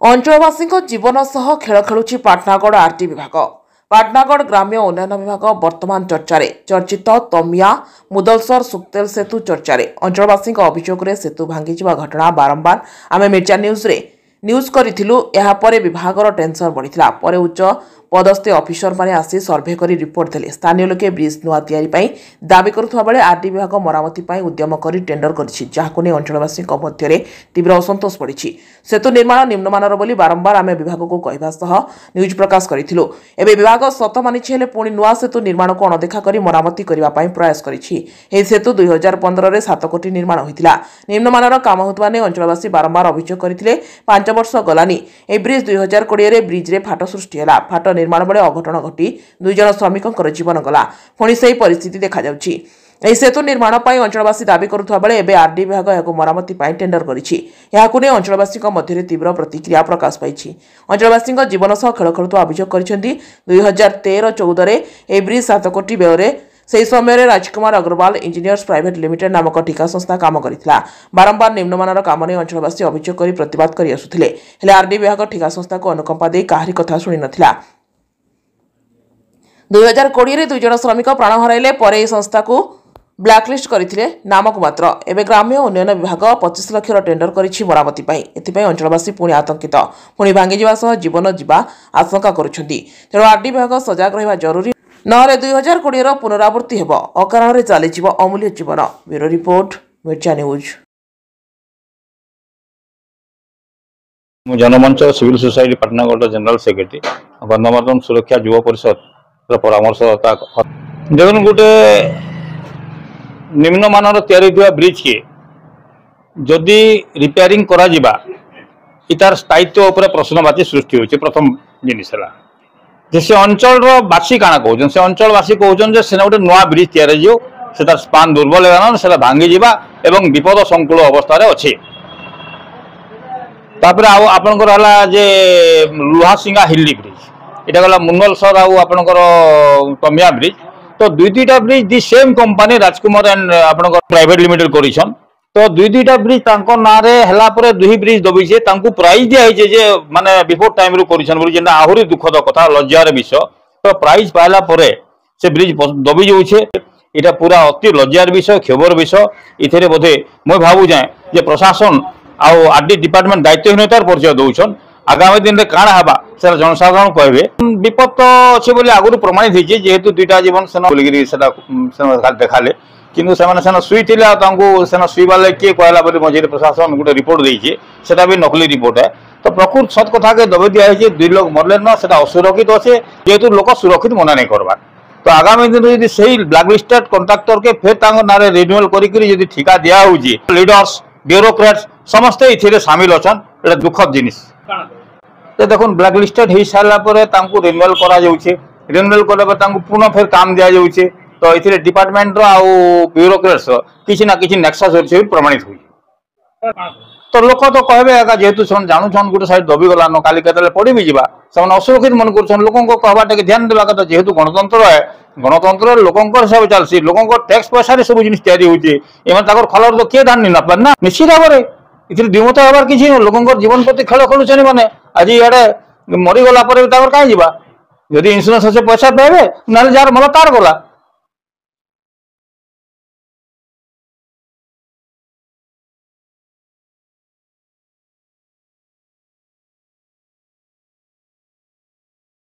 अंचलवासी जीवन सह खेल खेलुछि पाटनागढ़ आरटी विभाग। पाटनागढ़ ग्राम्य उन्नयन विभाग वर्तमान चर्चारे चर्चित तमिया मुदलसर सुक्तेल सेतु चर्चारे अंचलवासी अभियोग सेतु भांगी घटना बारंबार आम मिर्जा न्यूज करिथिलु। एहा परे विभागर टेंशन बढ़िथिला। परे उच्च पदस्थ अफिसर माने आसी सर्वे करी रिपोर्ट देले। स्थानीय लोके ब्रिज नुआ तैयारी पई दाबी करुथबा बेले आरडी विभाग मरामती पई उद्यम करी टेंडर करछि, जाहाको नै अंचलवासी मध्य तीव्र असंतोष बढ़िछि। सेतु निर्माण निम्नमानर बोली बारंबार आमे विभाग को कहबा सह न्यूज प्रकाश करिथिलु। एबे विभाग सत मानिछि हेले पुणी नुआ सेतु निर्माण को अणदेखा करी मरामती करबा पई प्रयास करिछि। एही सेतु 2015 रे 7 कोटी निर्माण होइतिला। निम्नमानर काम होतबा नै अंचलवासी बारंबार अभियोग करिथिले। 5 वर्ष गलानी ए ब्रिज 2020 रे ब्रिज रे फाट सृष्टि होला। फाट निर्माण बेले अघटन घटी 2 जन श्रमिकों जीवन गला। पुणी से परिस्थिति देखा जाउछि। एही सेतु निर्माण पई अंचलवासी दाबी करुथबा बेले एबे आरडी विभाग याको मरामती पई टेंडर करिछि। याकु नै अंचलवासी मध्य तीव्र प्रतिक्रिया प्रकाश पाइछि। अंचलवासी जीवन सह खेल खेलुवा अभियोग करिसेंती। 2013-14 रे ए ब्रिज 7 कोटी व्यय से समय राजकुमार अग्रवाल इंजीनियर्स प्राइवेट लिमिटेड नामक ठिका संस्था काम करथिला। बारंबार निम्नमानर काम नै अंचलवासी अभियोग करी प्रतिवाद करि आसुथिले। हेले आरडी विभाग ठिका संस्था को अनुकंपा दे काहरी कथा सुनि नथिला। 2020 रे 2 जन श्रमिक प्राण हराइले। परे एही संस्था को ब्लैकलिस्ट करथिले नामक मात्र। एबे ग्राम्य उन्नयन विभाग 25 लाख टेंडर करिछि मरामती पई। एथिपई अंचलवासी पुणी आतंकित, पुणी भांगी जिबा सह जीवन जिबा आशंका करुछंती। तेणु आरडी विभाग सजग रहिबा जरूरी, नहले 2020 रो पुनरावृत्ति हेबो। अकारण रे चली जीव अमूल्य जीवन। Bureau report, Mirza news. Janmanch civil society Patnagarh general secretary गणमाध्यम सुरक्षा युवा परिषद परामर्शदाता। देखो गोटे निम्नमानर तैयारी ब्रिज के जदि रिपेयरिंग करा जिबा इतार स्थायित्व उपर प्रश्नवाची सृष्टि होछि। प्रथम जिनिस है से अंचल बासी काना कहउछन, से अंचलवासी कहउछन जे सेना गोटे नुआ ब्रिज तैयारी जियो, से तार स्पान दुर्बल हेगान, सेला भांगी जिबा एवं विपद संकुल अवस्था रे अछि। तापर आउ आपनकर हला जे लुहासिंगा हिल्ली ब्रिज, इटा गला मुनलसर आउ आपनकर तमिया ब्रिज। तो दुईटा bridge the same company Rajkumar and आपनकर प्राइवेट लिमिटेड करिसन। तो दुईटा ब्रिज तांको नारे हला परे दुही ब्रिज दबी छे, तांको प्राइज दिया है जे माने बिफोर टाइम रो करिसन बोली जेना आहुरी दुखद कथा, लज्जार विषय। तो प्राइज पाइला परे से ब्रिज दबी जाउ छे। इटा पूरा अति लज्जार विषय, खेबर विषय। इथेरे बोधे मैं भाबु जाए जे प्रशासन आउ आरडी डिपार्टमेंट दायित्वहीनतार परिचय दउछन। आगामी दिन में काण हवा से जनसाधारण कहबे विपद तो अच्छे बोली आगुरी प्रमाणित होइछे, जेहेतु दुईटा जीवन सेना बोलिगिरी सेटा देखाले। किंतु सेमाने सेना सुईथिले आ तांको सेना सुईबाले के कहला बोली मझिरे प्रशासन गोटे रिपोर्ट देइछे, सेटा भी नकली रिपोर्ट है। तो प्रकृत सत कथा के दबे दिया है 2 लोग मरले न, सेटा असुरक्षित अच्छे, जेहेतु लोक सुरक्षित मना नहीं करबार। तो आगामी दिन में सही ब्लैकलिस्टेड कॉन्ट्रैक्टर के फिर तांको नारे रिन्यूअल करी यदि ठिका दिया होउची, लीडर्स ब्यूरोक्रेट्स समस्ते इथिरे शामिल अछन। एटा दुखद जिनिस। तो देखो ब्लैकलिस्टेड हो सारा रिन्यूअल करा जाउछे। रिन्यूअल कला पुनः फिर काम दिया जाउछे। तो इथिरे डिपार्टमेंट आउ ब्यूरोक्रेट्स किसी ना किसी नेक्सस होछि प्रमाणित होई। तो लोक तो कहबे आगा जेहेतु से जानूछन गोटे साइड दबी गला न, काली केतले पड़ी भी जिबा, से असुरक्षित मन करछन। लोकन को कहबाटे के ध्यान देबा कथा, जेहेतु गणतंत्र है, गणतंत्र लोकंकर सब चलसी, लोकंकर टैक्स पैसा रे सब जिनिस तैयारी होछि। एमन ताकर खलर तो के ध्यान नि नपन ना, निश्चित भाबरे इथिरे दिमत हबार किछि न। लोकंकर जीवन प्रति खेल खेलुछन माने आज इडे मरी गला पर ताकर काई जिबा, यदि इंश्योरेंस से पैसा पाइबे ना जार मला तार गला।